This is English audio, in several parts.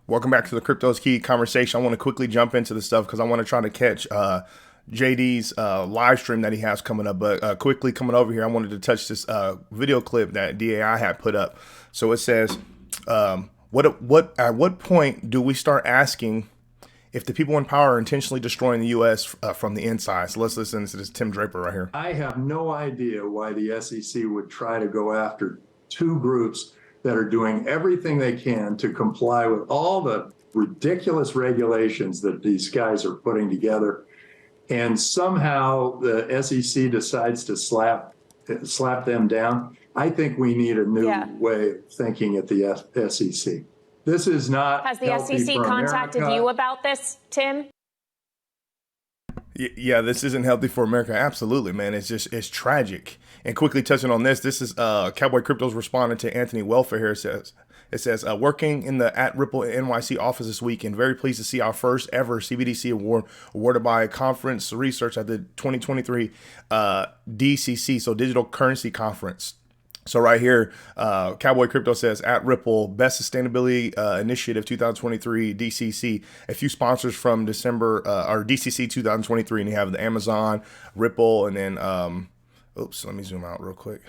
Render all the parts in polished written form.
Welcome back to the Crypto's Key conversation. I want to quickly jump into the stuff because I want to try to catch JD's live stream that he has coming up. But quickly coming over here, I wanted to touch this video clip that DAI had put up. So it says, at what point do we start asking if the people in power are intentionally destroying the U.S. From the inside? So let's listen to this Tim Draper right here. I have no idea why the SEC would try to go after two groups that are doing everything they can to comply with all the ridiculous regulations that these guys are putting together. And somehow the SEC decides to slap them down. I think we need a new way of thinking at the SEC. This is not Has the SEC contacted you about this, Tim? Yeah, this isn't healthy for America. Absolutely, man. It's tragic. And quickly touching on this is Cowboy Crypto's responding to Anthony Welfare here. It says, working in the at Ripple NYC office this week, and very pleased to see our first ever CBDC award awarded by Conference Research at the 2023 DCC, so Digital Currency Conference. So right here, Cowboy Crypto says, at Ripple, Best Sustainability Initiative 2023 DCC. A few sponsors from December, or DCC 2023, and you have the Amazon, Ripple, and then, oops, let me zoom out real quick.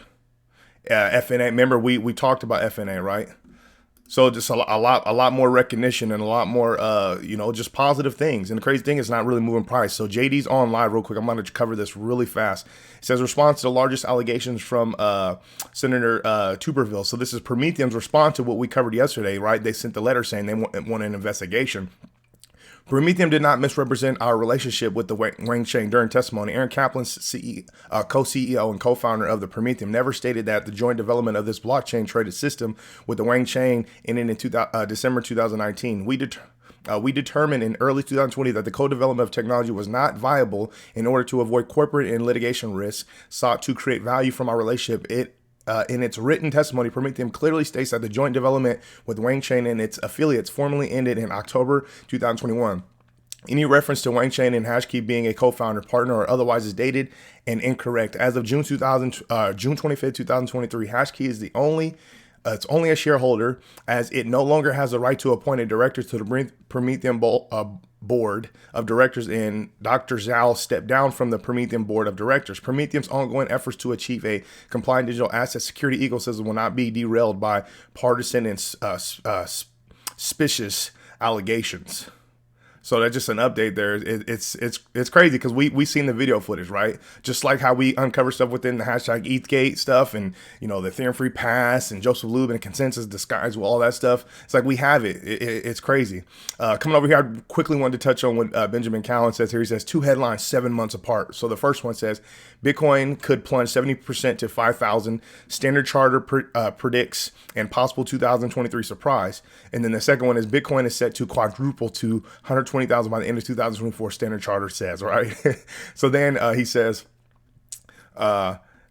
FNA, remember we talked about FNA, right? So just a lot more recognition and a lot more, just positive things. And the crazy thing is not really moving price. So JD's on live real quick. I'm going to cover this really fast. It says response to the largest allegations from Senator Tuberville. So this is Prometheum's response to what we covered yesterday, right? They sent the letter saying they want an investigation. Prometheum did not misrepresent our relationship with the Wang Chain during testimony. Aaron Kaplan, co-CEO and co-founder of the Prometheum, never stated that the joint development of this blockchain traded system with the Wang Chain ended in December 2019. We determined in early 2020 that the co-development of technology was not viable in order to avoid corporate and litigation risks, sought to create value from our relationship. In its written testimony, Prometheum clearly states that the joint development with Wang Chain and its affiliates formally ended in October 2021. Any reference to Wang Chain and Hashkey being a co-founder, partner, or otherwise is dated and incorrect. As of June 25th, 2023, Hashkey is it's only a shareholder, as it no longer has the right to appoint a director to the Prometheum board of directors, and Dr. Zhao stepped down from the Prometheum board of directors. Prometheum's ongoing efforts to achieve a compliant digital asset security ecosystem will not be derailed by partisan and suspicious allegations. So that's just an update there. It's crazy because we seen the video footage, right? Just like how we uncover stuff within the hashtag ETHgate stuff and, the Ethereum Free Pass and Joseph Lubin and Consensus Disguise, all that stuff. It's like we have it. It's crazy. Coming over here, I quickly wanted to touch on what Benjamin Cowan says here. He says 2 headlines 7 months apart. So the first one says Bitcoin could plunge 70% to 5,000. Standard Chartered predicts and possible 2023 surprise. And then the second one is Bitcoin is set to quadruple to 120,000 by the end of 2024, Standard Chartered says, right? So then he says,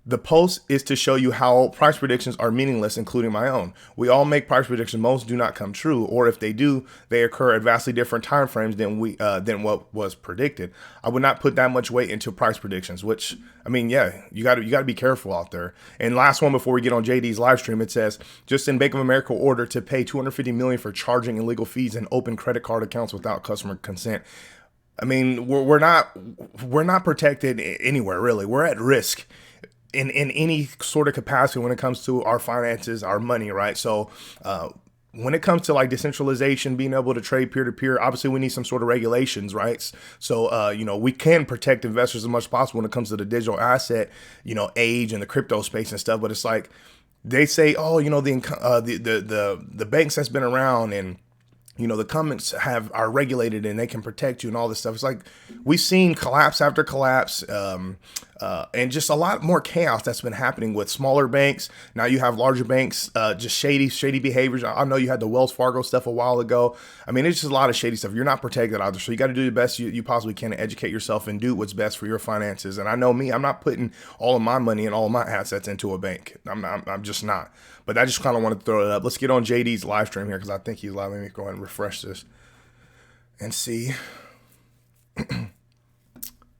the post is to show you how price predictions are meaningless, including my own. We all make price predictions. Most do not come true, or if they do, they occur at vastly different time frames than what was predicted. I would not put that much weight into price predictions, which, I mean, yeah, you got to be careful out there. And last one before we get on JD's live stream, it says, just in Bank of America order to pay $250 million for charging illegal fees and open credit card accounts without customer consent. I mean, we're not protected anywhere, really. We're at risk in any sort of capacity when it comes to our finances, our money, right? So when it comes to like decentralization, being able to trade peer-to-peer, obviously we need some sort of regulations, right? So, we can protect investors as much as possible when it comes to the digital asset, age and the crypto space and stuff. But it's like they say, oh, the banks that's been around and the incumbents are regulated and they can protect you and all this stuff. It's like we've seen collapse after collapse, and just a lot more chaos that's been happening with smaller banks. Now you have larger banks, just shady behaviors. I know you had the Wells Fargo stuff a while ago. I mean, it's just a lot of shady stuff. You're not protected out there, so you got to do the best you possibly can to educate yourself and do what's best for your finances. And I know me, I'm not putting all of my money and all of my assets into a bank. I'm just not. But I just kind of wanted to throw it up. Let's get on JD's live stream here because I think he's live. Let me go ahead and refresh this and see.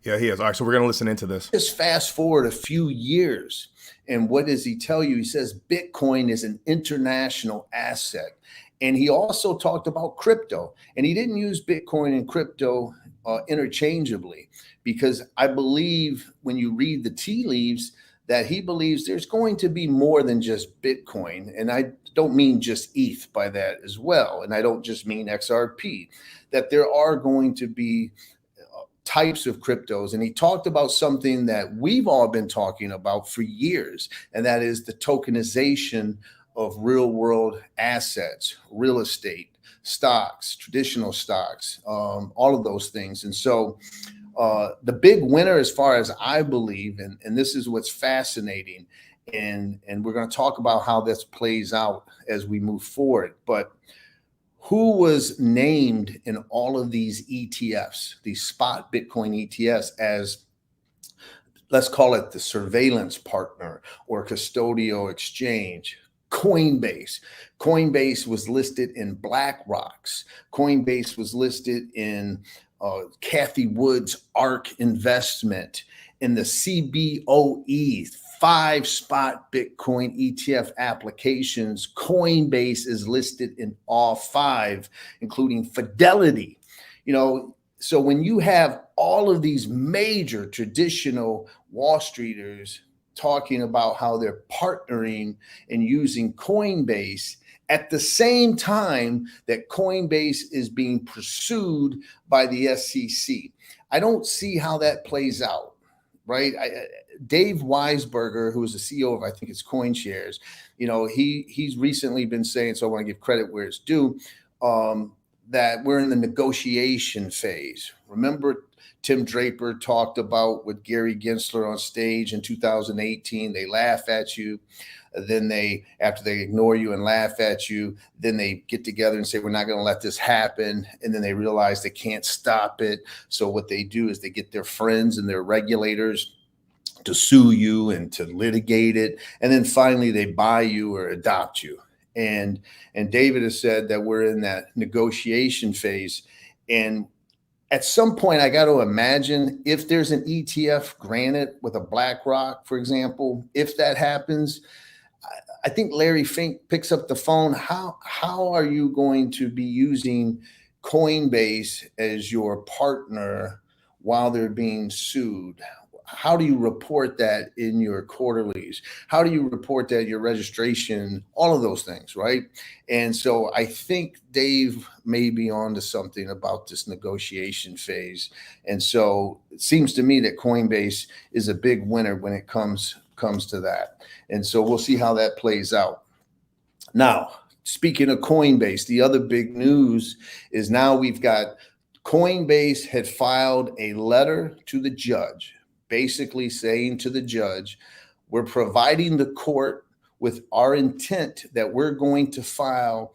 Yeah, he is. All right, so we're going to listen into this. Just fast forward a few years. And what does he tell you? He says Bitcoin is an international asset. And he also talked about crypto, and he didn't use Bitcoin and crypto interchangeably, because I believe when you read the tea leaves that he believes there's going to be more than just Bitcoin. And I don't mean just ETH by that as well. And I don't just mean XRP, that there are going to be types of cryptos. And he talked about something that we've all been talking about for years, and that is the tokenization of real world assets, real estate, stocks, traditional stocks, all of those things. And so the big winner, as far as I believe, and this is what's fascinating, and we're going to talk about how this plays out as we move forward, but who was named in all of these ETFs, these spot Bitcoin ETFs, as, let's call it, the surveillance partner or custodial exchange? Coinbase. Coinbase was listed in BlackRock's. Coinbase was listed in Kathy Wood's ARK investment, in the CBOE, 5 spot Bitcoin ETF applications. Coinbase is listed in all 5, including Fidelity. So when you have all of these major traditional Wall Streeters talking about how they're partnering and using Coinbase at the same time that Coinbase is being pursued by the SEC, I don't see how that plays out. Right. Dave Weisberger, who is the CEO of, I think it's CoinShares, he's recently been saying, so I want to give credit where it's due, that we're in the negotiation phase. Remember, Tim Draper talked about with Gary Gensler on stage in 2018. They laugh at you. Then after they ignore you and laugh at you, then they get together and say, we're not going to let this happen. And then they realize they can't stop it. So what they do is they get their friends and their regulators to sue you and to litigate it. And then finally they buy you or adopt you. And David has said that we're in that negotiation phase. And at some point, I got to imagine, if there's an ETF granted with a BlackRock, for example, if that happens, I think Larry Fink picks up the phone. How are you going to be using Coinbase as your partner while they're being sued? How do you report that in your quarterlies? How do you report that in your registration? All of those things, right? And so I think Dave may be onto something about this negotiation phase. And so it seems to me that Coinbase is a big winner when it comes to that. And so we'll see how that plays out. Now, speaking of Coinbase, the other big news is now we've got Coinbase had filed a letter to the judge, basically saying to the judge, we're providing the court with our intent that we're going to file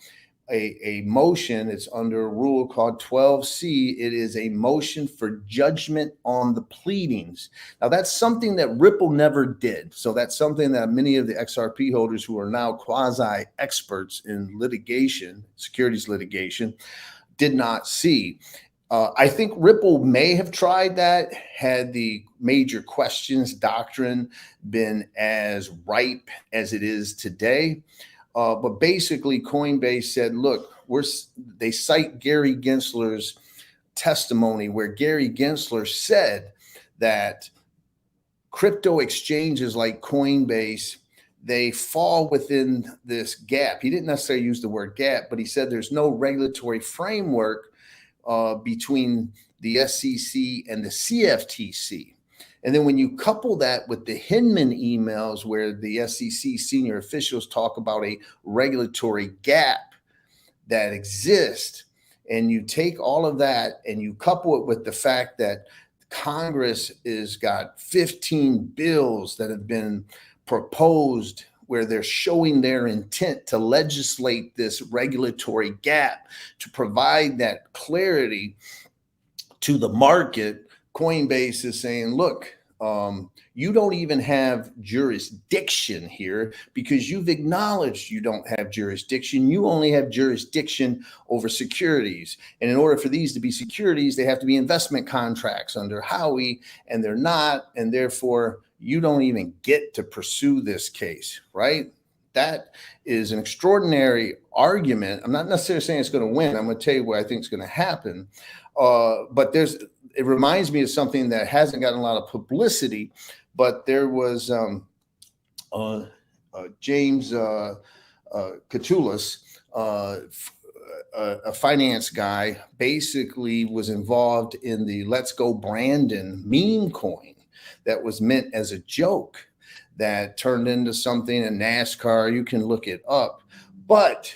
a motion. It's under a rule called 12C. It is a motion for judgment on the pleadings. Now, that's something that Ripple never did. So that's something that many of the XRP holders who are now quasi experts in litigation, securities litigation, did not see. I think Ripple may have tried that had the major questions doctrine been as ripe as it is today. But basically, Coinbase said, look, they cite Gary Gensler's testimony, where Gary Gensler said that crypto exchanges like Coinbase, they fall within this gap. He didn't necessarily use the word gap, but he said there's no regulatory framework between the SEC and the CFTC. And then when you couple that with the Hinman emails, where the SEC senior officials talk about a regulatory gap that exists, and you take all of that and you couple it with the fact that Congress has got 15 bills that have been proposed where they're showing their intent to legislate this regulatory gap to provide that clarity to the market, Coinbase is saying, look, you don't even have jurisdiction here because you've acknowledged you don't have jurisdiction. You only have jurisdiction over securities. And in order for these to be securities, they have to be investment contracts under Howey, and they're not. And therefore, you don't even get to pursue this case, right? that is an extraordinary argument. I'm not necessarily saying it's going to win. I'm going to tell you what I think is going to happen. But it reminds me of something that hasn't gotten a lot of publicity, but there was James Catullus, a finance guy, basically was involved in the Let's Go Brandon meme coin that was meant as a joke that turned into something in NASCAR. You can look it up. But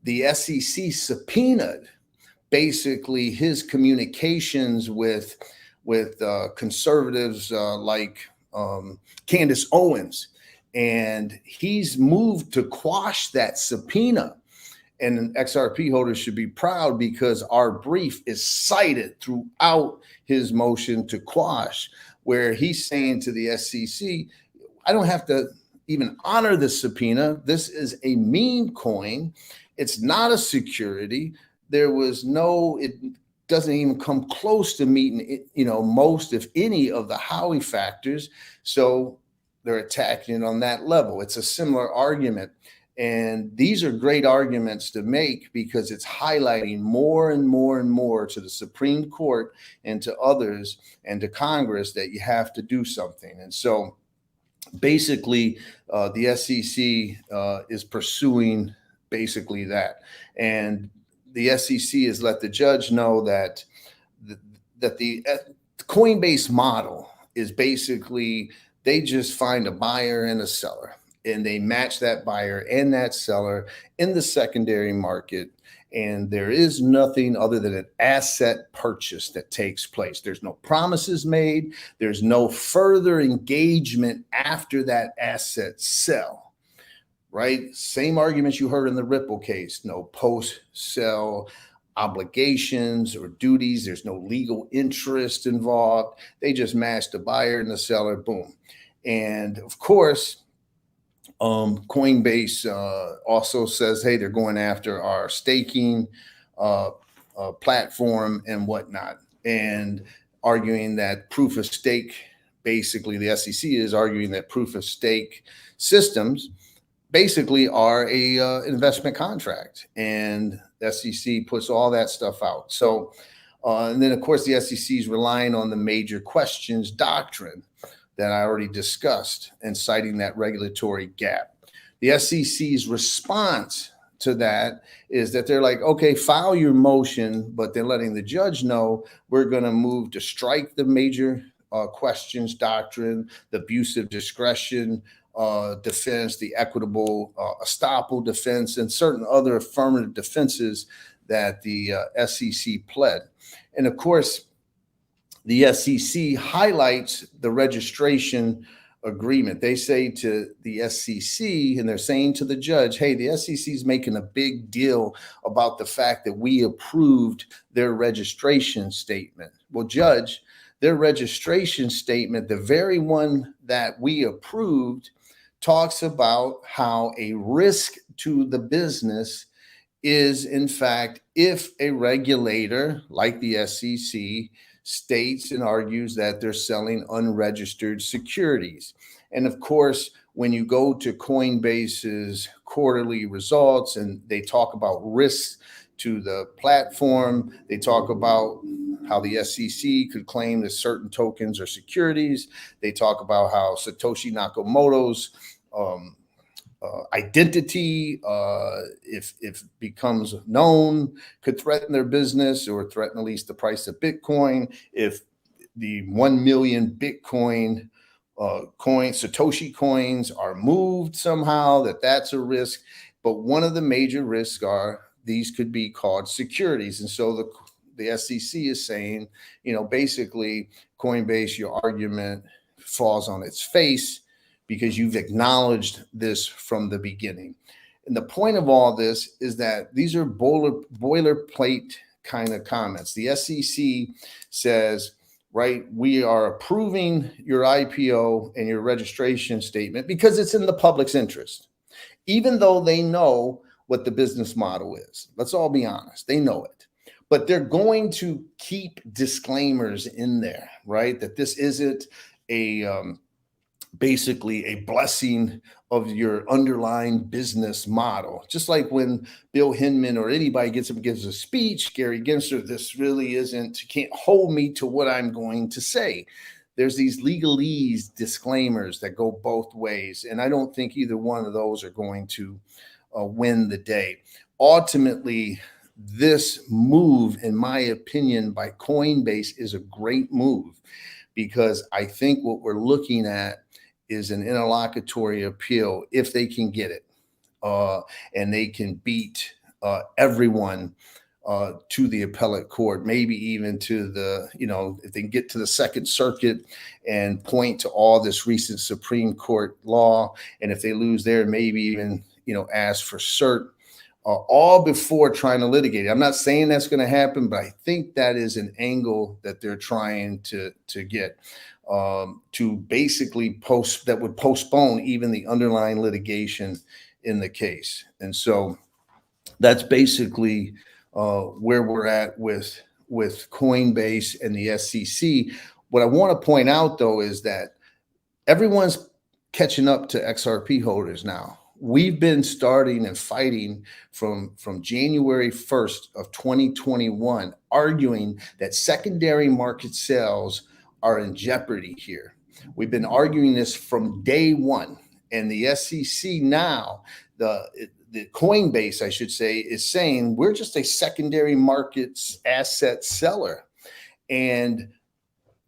the SEC subpoenaed basically his communications with conservatives like Candace Owens. And he's moved to quash that subpoena. And XRP holders should be proud because our brief is cited throughout his motion to quash, where he's saying to the SEC, I don't have to even honor the subpoena. This is a meme coin. It's not a security. It doesn't even come close to meeting, most, if any, of the Howey factors. So they're attacking it on that level. It's a similar argument. And these are great arguments to make because it's highlighting more and more and more to the Supreme Court and to others and to Congress that you have to do something. And so basically, the SEC is pursuing basically that. And the SEC has let the judge know that the Coinbase model is basically they just find a buyer and a seller, and they match that buyer and that seller in the secondary market. And there is nothing other than an asset purchase that takes place. There's no promises made. There's no further engagement after that asset sell, right? Same arguments you heard in the Ripple case. No post-sell obligations or duties. There's no legal interest involved. They just match the buyer and the seller, boom. And of course, Coinbase also says, hey, they're going after our staking platform and whatnot, and arguing that proof of stake, basically the SEC is arguing that proof of stake systems basically are a investment contract, and the SEC puts all that stuff out. So, and then of course the SEC is relying on the major questions doctrine that I already discussed and citing that regulatory gap. The SEC's response to that is that they're like, okay, file your motion, but they're letting the judge know we're going to move to strike the major questions doctrine, the abusive discretion defense, the equitable estoppel defense, and certain other affirmative defenses that the SEC pled. And of course, the SEC highlights the registration agreement. They say to the SEC, and they're saying to the judge, hey, the SEC is making a big deal about the fact that we approved their registration statement. Well, judge, their registration statement, the very one that we approved, talks about how a risk to the business is, in fact, if a regulator like the SEC states and argues that they're selling unregistered securities. And of course, when you go to Coinbase's quarterly results and they talk about risks to the platform, they talk about how the SEC could claim that certain tokens are securities. They talk about how Satoshi Nakamoto's identity, if becomes known, could threaten their business or threaten at least the price of Bitcoin. If the 1 million Bitcoin Satoshi coins are moved somehow, that's a risk. But one of the major risks are these could be called securities. And so the SEC is saying, basically, Coinbase, your argument falls on its face, because you've acknowledged this from the beginning. And the point of all this is that these are boilerplate kind of comments. The SEC says, right, we are approving your IPO and your registration statement because it's in the public's interest, even though they know what the business model is. Let's all be honest. They know it. But they're going to keep disclaimers in there, right? That this isn't basically a blessing of your underlying business model. Just like when Bill Hinman or anybody gets up and gives a speech, Gary Gensler, this really isn't, can't hold me to what I'm going to say. There's these legalese disclaimers that go both ways. And I don't think either one of those are going to win the day. Ultimately, this move, in my opinion, by Coinbase is a great move, because I think what we're looking at is an interlocutory appeal if they can get it, and they can beat everyone to the appellate court, maybe even to the, if they can get to the Second Circuit and point to all this recent Supreme Court law, and if they lose there, maybe even, ask for cert, all before trying to litigate it. I'm not saying that's going to happen, but I think that is an angle that they're trying to get. To basically that would postpone even the underlying litigation in the case. And so that's basically where we're at with Coinbase and the SEC. What I want to point out, though, is that everyone's catching up to XRP holders now. We've been starting and fighting from January 1st of 2021, arguing that secondary market sales are in jeopardy here. We've been arguing this from day one, and the SEC now, the Coinbase, I should say, is saying we're just a secondary markets asset seller. And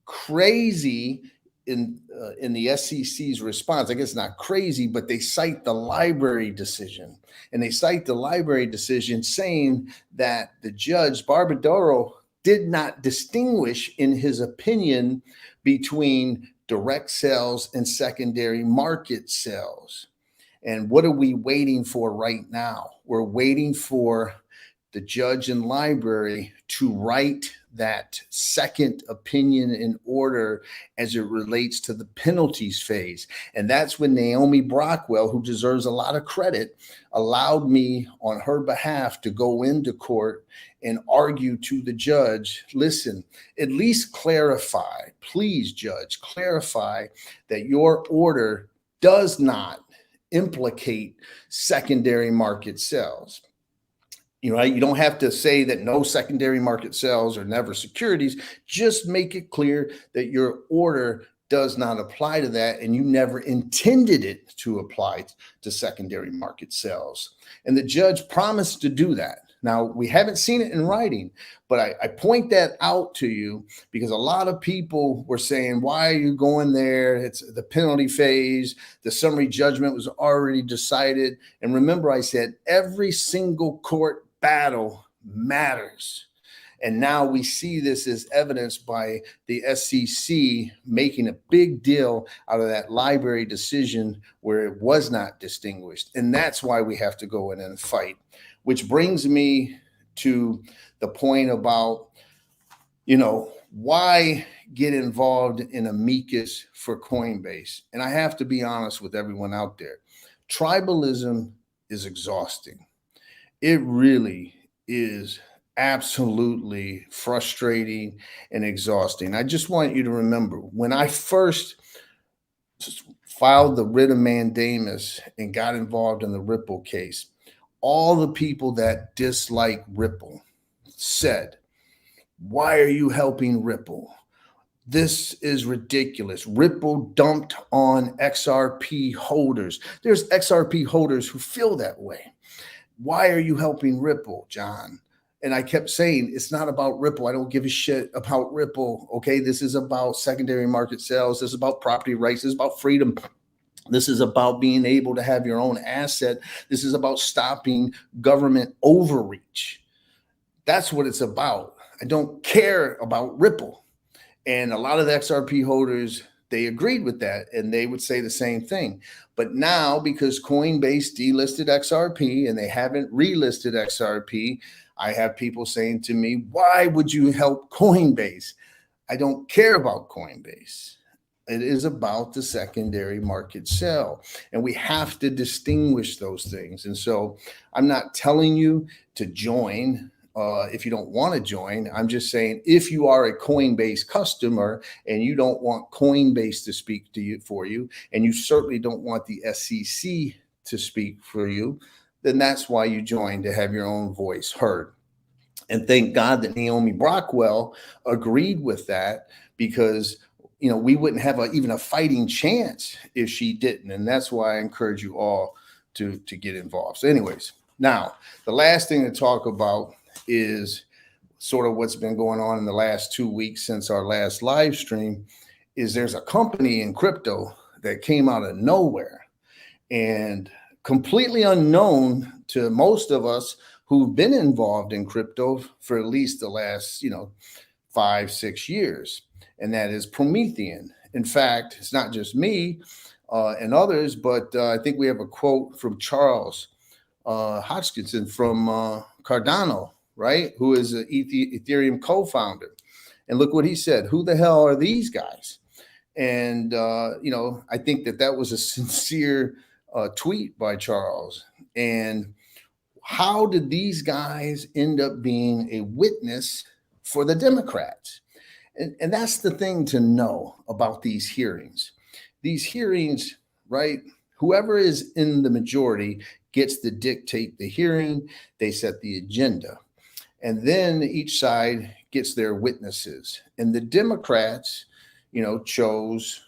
crazy in the SEC's response, I guess not crazy, but they cite the library decision, and they cite the library decision saying that the judge Barbadaro did not distinguish, in his opinion, between direct sales and secondary market sales. And what are we waiting for right now? We're waiting for the judge and library to write that second opinion in order as it relates to the penalties phase. And that's when Naomi Brockwell, who deserves a lot of credit, allowed me on her behalf to go into court and argue to the judge, listen, at least clarify, please, judge, clarify that your order does not implicate secondary market sales. You don't have to say that no secondary market sales are never securities. Just make it clear that your order does not apply to that, and you never intended it to apply to secondary market sales. And the judge promised to do that. Now, we haven't seen it in writing, but I point that out to you because a lot of people were saying, why are you going there? It's the penalty phase. The summary judgment was already decided. And remember, I said every single court battle matters. And now we see this as evidenced by the SEC making a big deal out of that library decision where it was not distinguished. And that's why we have to go in and fight, which brings me to the point about, why get involved in amicus for Coinbase? And I have to be honest with everyone out there. Tribalism is exhausting. It really is absolutely frustrating and exhausting. I just want you to remember, when I first filed the writ of mandamus and got involved in the Ripple case, all the people that dislike Ripple said, why are you helping Ripple? This is ridiculous. Ripple dumped on XRP holders. There's XRP holders who feel that way. Why are you helping Ripple, John? And I kept saying, it's not about Ripple. I don't give a shit about Ripple. Okay, this is about secondary market sales. This is about property rights. This is about freedom. This is about being able to have your own asset. This is about stopping government overreach. That's what it's about. I don't care about Ripple. And a lot of the XRP holders, they agreed with that, and they would say the same thing. But now, because Coinbase delisted XRP and they haven't relisted XRP, I have people saying to me, why would you help Coinbase? I don't care about Coinbase. It is about the secondary market sale, and we have to distinguish those things. And so I'm not telling you to join if you don't want to join. I'm just saying, if you are a Coinbase customer and you don't want Coinbase to speak to you for you, and you certainly don't want the SEC to speak for you, then that's why you join, to have your own voice heard. And thank God that Naomi Brockwell agreed with that, because we wouldn't have even a fighting chance if she didn't. And that's why I encourage you all to get involved. So anyways, now the last thing to talk about is sort of what's been going on in the last 2 weeks since our last live stream. Is there's a company in crypto that came out of nowhere and completely unknown to most of us who've been involved in crypto for at least the last 5-6 years, and that is Prometheum. In fact, it's not just me and others, but I think we have a quote from Charles Hodgkinson from Cardano, right? Who is an Ethereum co-founder. And look what he said: who the hell are these guys? And, I think that was a sincere tweet by Charles. And how did these guys end up being a witness for the Democrats? And that's the thing to know about these hearings. These hearings, right? Whoever is in the majority gets to dictate the hearing. They set the agenda. And then each side gets their witnesses. And the Democrats, chose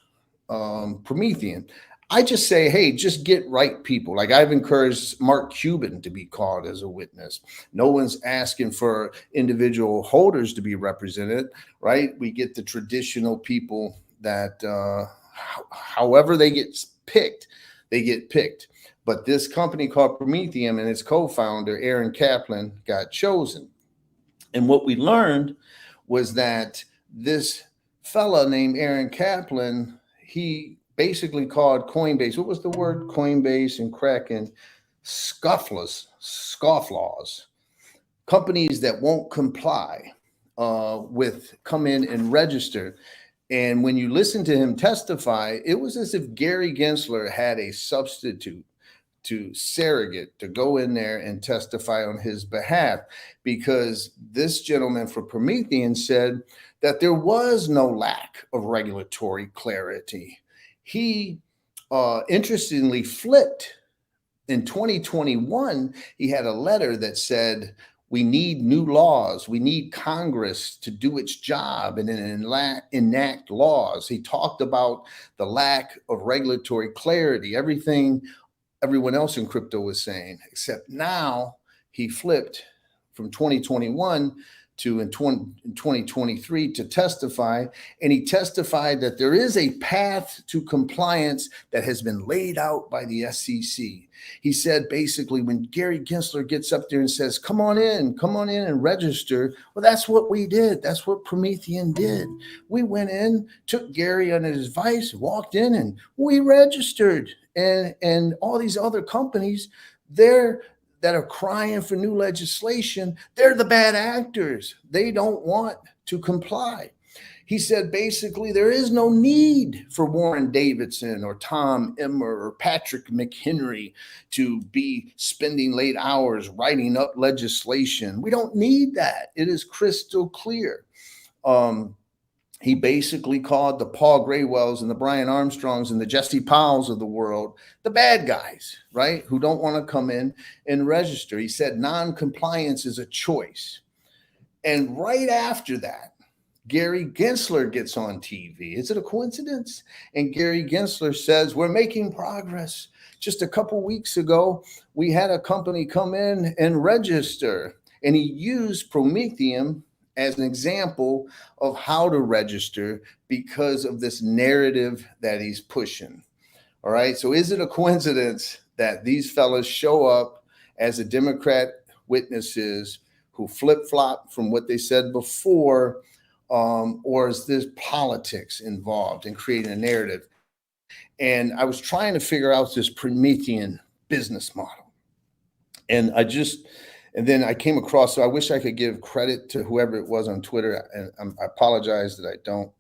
Prometheum. I just say, hey, just get right people. Like, I've encouraged Mark Cuban to be called as a witness. No one's asking for individual holders to be represented, right? We get the traditional people that, however they get picked, they get picked. But this company called Prometheum and its co-founder, Aaron Kaplan, got chosen. And what we learned was that this fella named Aaron Kaplan, he basically called Coinbase, what was the word? Coinbase and Kraken, scofflaws, companies that won't comply come in and register. And when you listen to him testify, it was as if Gary Gensler had a substitute surrogate to go in there and testify on his behalf, because this gentleman for Prometheum said that there was no lack of regulatory clarity. He interestingly flipped. In 2021, he had a letter that said, we need new laws. We need Congress to do its job and enact laws. He talked about the lack of regulatory clarity, everything everyone else in crypto was saying, except now he flipped from 2021 to in 2023 to testify. And he testified that there is a path to compliance that has been laid out by the SEC. He said, basically, when Gary Gensler gets up there and says, come on in and register. Well, that's what we did. That's what Prometheum did. We went in, took Gary under his advice, walked in, and we registered. And all these other companies, that are crying for new legislation, they're the bad actors. They don't want to comply. He said, basically, there is no need for Warren Davidson or Tom Emmer or Patrick McHenry to be spending late hours writing up legislation. We don't need that. It is crystal clear. He basically called the Paul Graywells and the Brian Armstrongs and the Jesse Powells of the world the bad guys, right? Who don't want to come in and register. He said non-compliance is a choice. And right after that, Gary Gensler gets on TV. Is it a coincidence? And Gary Gensler says, we're making progress. Just a couple weeks ago, we had a company come in and register. And he used Prometheum as an example of how to register because of this narrative that he's pushing. All right. So is it a coincidence that these fellas show up as a Democrat witnesses who flip-flop from what they said before, or is this politics involved in creating a narrative? And I was trying to figure out this Prometheum business model. And then I came across, so I wish I could give credit to whoever it was on Twitter. And I apologize that I don't.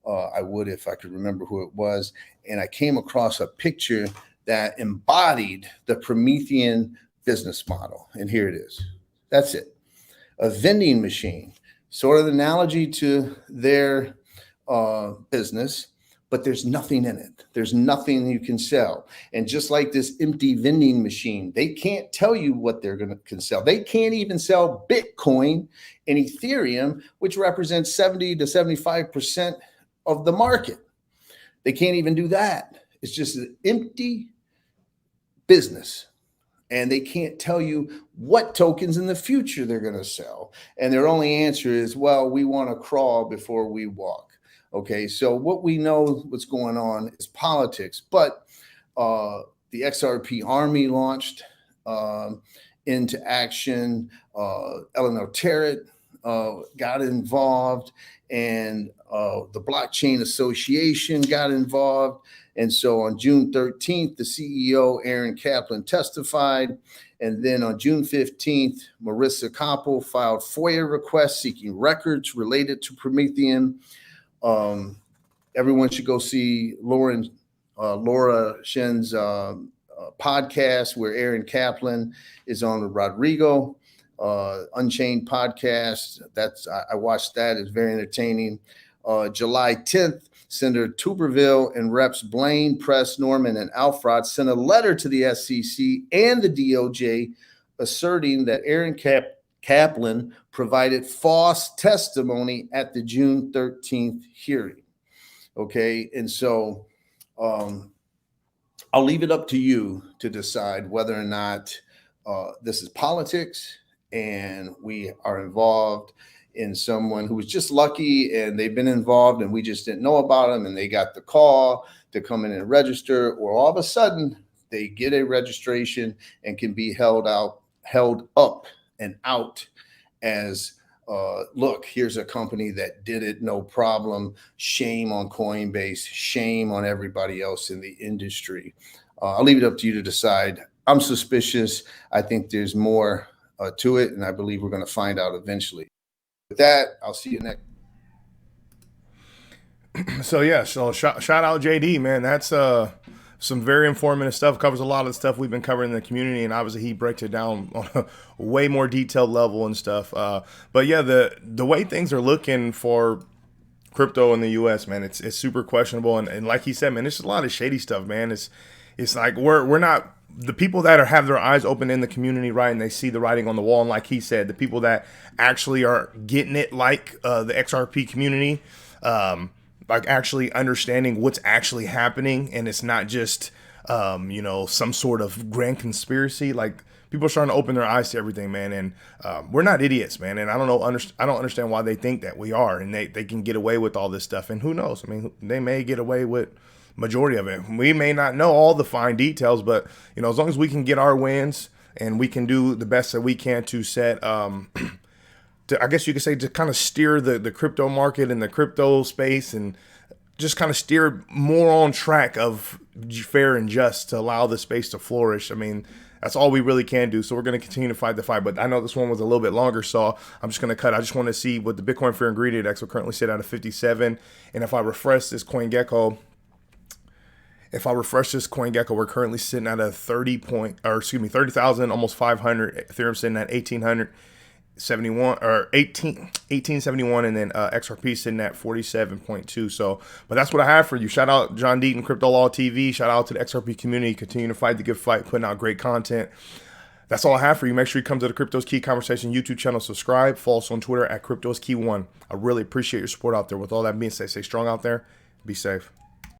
I would if I could remember who it was. And I came across a picture that embodied the Prometheum business model. And here it is. That's it. a vending machine, sort of the analogy to their business, but there's nothing in it. There's nothing you can sell. And just like this empty vending machine, they can't tell you what they're going to can sell. They can't even sell Bitcoin and Ethereum, which represents 70 to 75% of the market. They can't even do that. It's just an empty business. And they can't tell you what tokens in the future they're going to sell. And their only answer is, well, we want to crawl before we walk. Okay, so what we know what's going on is politics. But the XRP Army launched into action. Eleanor Terrett got involved, and the Blockchain Association got involved. And so on June 13th, the CEO, Aaron Kaplan, testified. And then on June 15th, Marissa Koppel filed FOIA requests seeking records related to Prometheum. Everyone should go see Laura Shen's podcast where Aaron Kaplan is on the Rodrigo Unchained podcast. I watched that. It's very entertaining. July 10th, Senator Tuberville and Reps Blaine, Press, Norman, and Alfrod sent a letter to the SEC and the DOJ asserting that Aaron Kaplan provided false testimony at the June 13th hearing. Okay, and so I'll leave it up to you to decide whether or not this is politics and we are involved in someone who was just lucky and they've been involved and we just didn't know about them and they got the call to come in and register, or all of a sudden they get a registration and can be held up and out as look, here's a company that did it, no problem. Shame on Coinbase, shame on everybody else in the industry. I'll leave it up to you to decide. I'm suspicious. I think there's more to it, and I believe we're going to find out eventually. With that, I'll see you next. So yeah, so shout out JD, man. That's some very informative stuff. Covers a lot of the stuff we've been covering in the community, and obviously he breaks it down on a way more detailed level and stuff. But yeah, the way things are looking for crypto in the U.S., man, it's super questionable, and like he said, man, there's a lot of shady stuff, man. It's like we're not the people that have their eyes open in the community, right, and they see the writing on the wall, and like he said, the people that actually are getting it, like the XRP community, like actually understanding what's actually happening, and it's not just some sort of grand conspiracy. Like, people are starting to open their eyes to everything, man, and we're not idiots, man. And I don't understand why they think that we are, and they can get away with all this stuff. And who knows? I mean, they may get away with majority of it. We may not know all the fine details, but as long as we can get our wins and we can do the best that we can to set, I guess you could say, to kind of steer the crypto market and the crypto space, and just kind of steer more on track of fair and just to allow the space to flourish. I mean, that's all we really can do. So we're going to continue to fight the fight. But I know this one was a little bit longer, so I'm just going to cut. I just want to see what the Bitcoin Fear and Greed Index will currently sit at 57. And if I refresh this CoinGecko, we're currently sitting at a 30,000, almost 500. Ethereum sitting at 1,871 or 1871, and then XRP sitting at 47.2. So, but that's what I have for you. Shout out John Deaton, Crypto Law TV. Shout out to the XRP community. Continue to fight the good fight, putting out great content. That's all I have for you. Make sure you come to the Crypto's Key Conversation YouTube channel. Subscribe. Follow us on Twitter at Crypto's Key 1. I really appreciate your support out there. With all that being said, stay strong out there. Be safe.